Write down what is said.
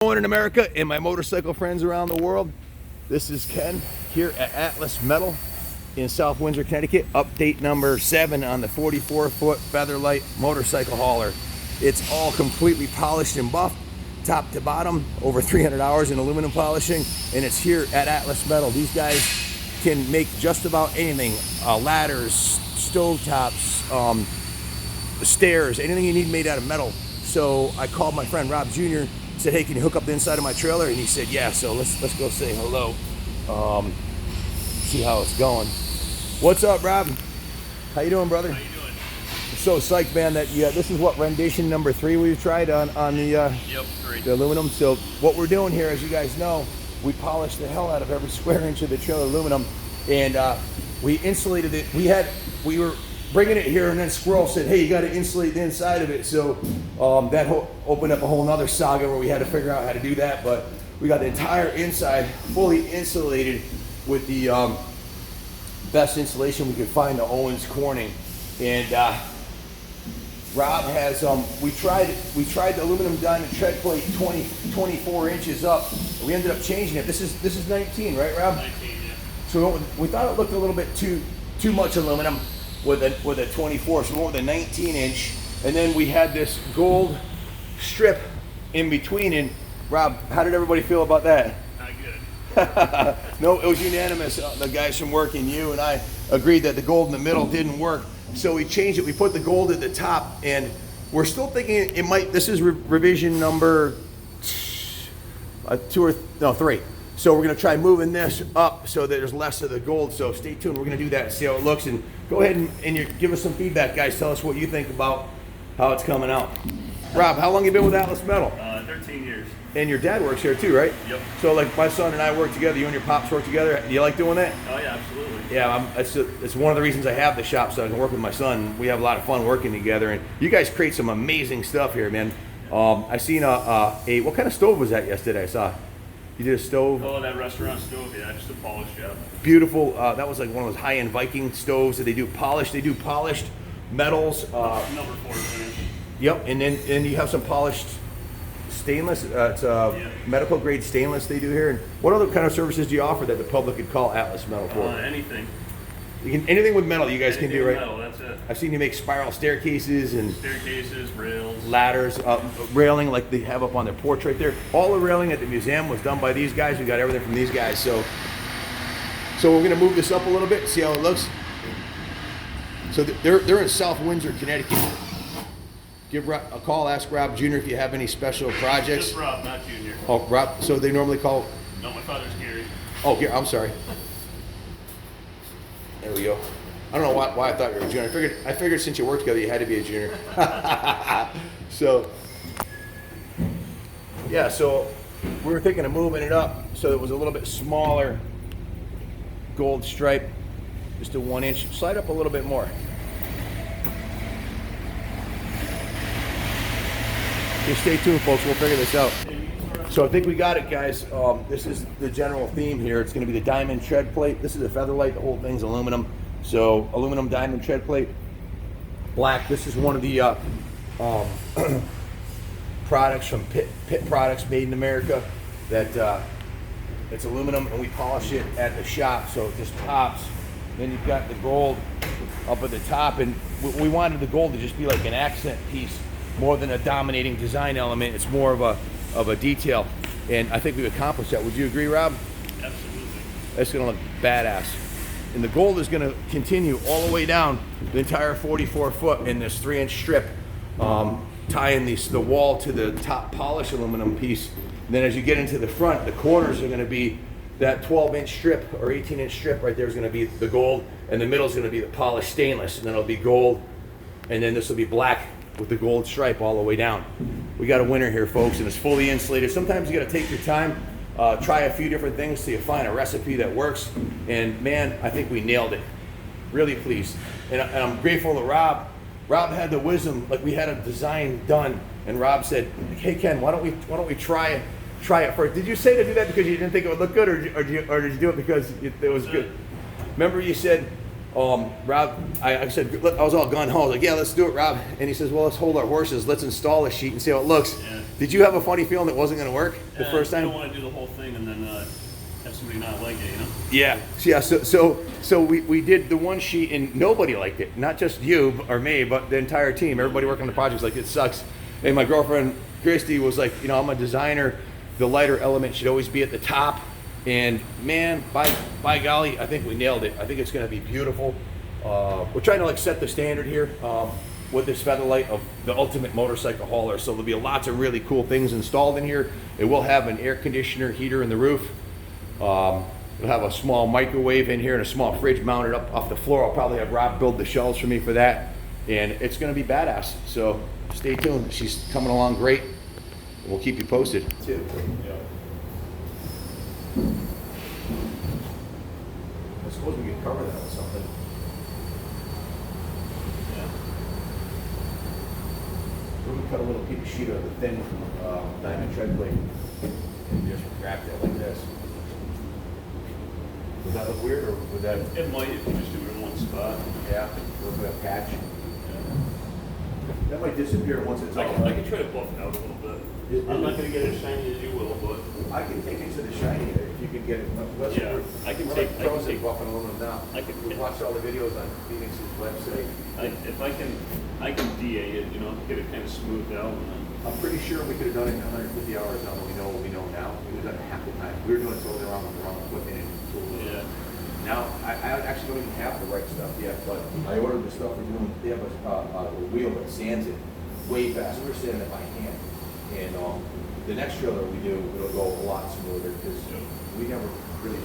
In America and my motorcycle friends around the world, this is Ken here at Atlas Metal in South Windsor, Connecticut. Update number 7 on the 44-foot Featherlite motorcycle hauler. It's all completely polished and buffed, top to bottom, over 300 hours in aluminum polishing, and it's here at Atlas Metal. These guys can make just about anything, ladders, stove tops, stairs, anything you need made out of metal. So I called my friend Rob Jr., said, hey, can you hook up the inside of my trailer? And he said, yeah. So let's go say hello, see how it's going. What's up, Rob? How you doing, brother? How you doing? I'm so psyched, man, that this is what, rendition number 3 we've tried on the Yep, 3. the aluminum. So what we're doing here, as you guys know, we polished the hell out of every square inch of the trailer aluminum, and we insulated it. We were bringing it here, and then Squirrel said, hey, you got to insulate the inside of it. So that opened up a whole nother saga where we had to figure out how to do that. But we got the entire inside fully insulated with the best insulation we could find, the Owens Corning. And Rob has, we tried the aluminum diamond tread plate 24 inches up. We ended up changing it. This is 19, right, Rob? 19, yeah. So we thought it looked a little bit too much aluminum with a 24, so we went with a 19 inch, and then we had this gold strip in between. And Rob, how did everybody feel about that? Not good. No, it was unanimous. The guys from work and you and I agreed that the gold in the middle didn't work, so we changed it. We put the gold at the top, and we're still thinking it might. This is revision number 3. So we're going to try moving this up so that there's less of the gold. So stay tuned. We're going to do that and see how it looks. And go ahead and give us some feedback, guys. Tell us what you think about how it's coming out. Rob, how long have you been with Atlas Metal? 13 years. And your dad works here too, right? Yep. So like my son and I work together. You and your pops work together. Do you like doing that? Oh, yeah, absolutely. Yeah, it's one of the reasons I have the shop, so I can work with my son. We have a lot of fun working together. And you guys create some amazing stuff here, man. I seen what kind of stove was that yesterday? I saw. You did a stove? Oh, that restaurant stove, yeah, just a polished job. Beautiful. That was like one of those high-end Viking stoves that they do polished. They do polished metals. Number 4 finish. Yep, and then you have some polished stainless. It's Yeah. medical grade stainless they do here. And what other kind of services do you offer that the public could call Atlas Metal for? Anything. Anything with metal you guys Anything can do, with right? metal, that's it. I've seen you make spiral staircases and Staircases, rails. ladders, railing like they have up on their porch right there. All the railing at the museum was done by these guys. We got everything from these guys. So we're gonna move this up a little bit, see how it looks. So they're in South Windsor, Connecticut. Give Rob a call. Ask Rob Jr. if you have any special projects. Just Rob, not Junior. Oh, Rob. So they normally call. No, my father's Gary. Oh, here. I'm sorry. There we go. I don't know why I thought you were a junior. I figured since you worked together, you had to be a junior. So, yeah, so we were thinking of moving it up so it was a little bit smaller gold stripe, just a 1 inch. Slide up a little bit more. Just stay tuned, folks. We'll figure this out. So I think we got it, guys. This is the general theme here. It's going to be the diamond tread plate. This is a Featherlite. The whole thing's aluminum. So aluminum diamond tread plate. Black. This is one of the products from Pit Products, made in America. That it's aluminum, and we polish it at the shop, so it just pops. Then you've got the gold up at the top, and we wanted the gold to just be like an accent piece, more than a dominating design element. It's more of a detail, and I think we've accomplished that. Would you agree, Rob? Absolutely. That's gonna look badass. And the gold is gonna continue all the way down the entire 44 foot in this 3 inch strip, tying the wall to the top polished aluminum piece. And then as you get into the front, the corners are gonna be that 12 inch strip or 18 inch strip right there is gonna be the gold, and the middle is gonna be the polished stainless, and then it'll be gold, and then this will be black with the gold stripe all the way down. We got a winner here, folks, and it's fully insulated. Sometimes you got to take your time, try a few different things till you find a recipe that works. And man, I think we nailed it. Really pleased. And I'm grateful to Rob. Rob had the wisdom, like we had a design done, and Rob said, "Hey Ken, why don't we try it first?" Did you say to do that because you didn't think it would look good, or did you do it because it was good? Remember you said Rob, I said, I was all gun ho. I was like, yeah, let's do it, Rob. And he says, well, let's hold our horses. Let's install a sheet and see how it looks. Yeah. Did you have a funny feeling it wasn't going to work the first You time? don't want to do the whole thing and then have somebody not like it, you know? Yeah. So we did the one sheet and nobody liked it. Not just you or me, but the entire team. Everybody working on the project was like, it sucks. And my girlfriend, Christy, was like, you know, I'm a designer. The lighter element should always be at the top. And man, by golly, I think we nailed it. I think it's going to be beautiful. We're trying to like set the standard here with this Featherlite of the ultimate motorcycle hauler. So there'll be lots of really cool things installed in here. It will have an air conditioner heater in the roof. It'll have a small microwave in here and a small fridge mounted up off the floor. I'll probably have Rob build the shelves for me for that. And it's going to be badass. So stay tuned. She's coming along great. We'll keep you posted. Too. Yeah. I suppose we could cover that with something. Yeah. We're gonna cut a little piece of sheet of the thin diamond Treadplate and just wrap that like this. Would that look weird, or would that? It might if you just do it in one spot. Yeah. A little bit of patch. Yeah. That might disappear once it's all I done. can try to buff it out a little bit. I'm not gonna get as shiny as you will, but I can take it to the shiny if you can get it. Yeah, I can take- I can take- buffing aluminum now. I can- We watched all the videos on Phoenix's website. if I can DA it, you know, get it kind of smoothed out, and then I'm pretty sure we could have done it in 150 hours now that we know what we know now. We would have done it half the time. We were doing it totally wrong with the wrong equipment and tools. yeah. Now, I actually don't even have the right stuff yet, but I ordered the stuff we're doing. They have a wheel that sands it way faster. We're sanding it by hand. And the next trailer we do, it'll go a lot smoother because we never really